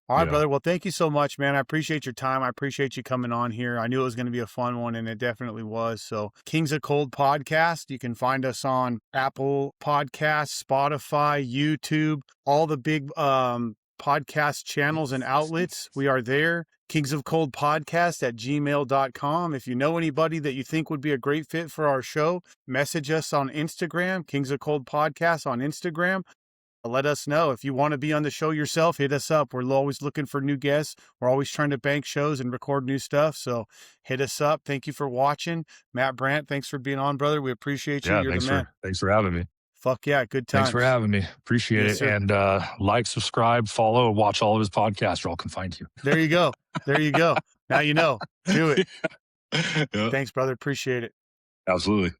All right, yeah, brother. Well, thank you so much, man. I appreciate your time. I appreciate you coming on here. I knew it was going to be a fun one, and it definitely was. So, Kings of Cold podcast. You can find us on Apple Podcasts, Spotify, YouTube, all the big podcast channels and outlets. We are there. Kings of Cold podcast at gmail.com. If you know anybody that you think would be a great fit for our show, message us on Instagram, Kings of Cold podcast on Instagram. Let us know. If you want to be on the show yourself, hit us up. We're always looking for new guests. We're always trying to bank shows and record new stuff. So hit us up. Thank you for watching. Matt Brandt, thanks for being on, brother. We appreciate you. yeah. You're the man. Thanks for having me. Fuck yeah. Good Thanks for times. having me. Appreciate Yes, it. sir. And like, subscribe, follow, watch all of his podcasts, or all can find you. There you go. There you go. Now you know. Do it. Yeah, Thanks, brother. Appreciate it. absolutely.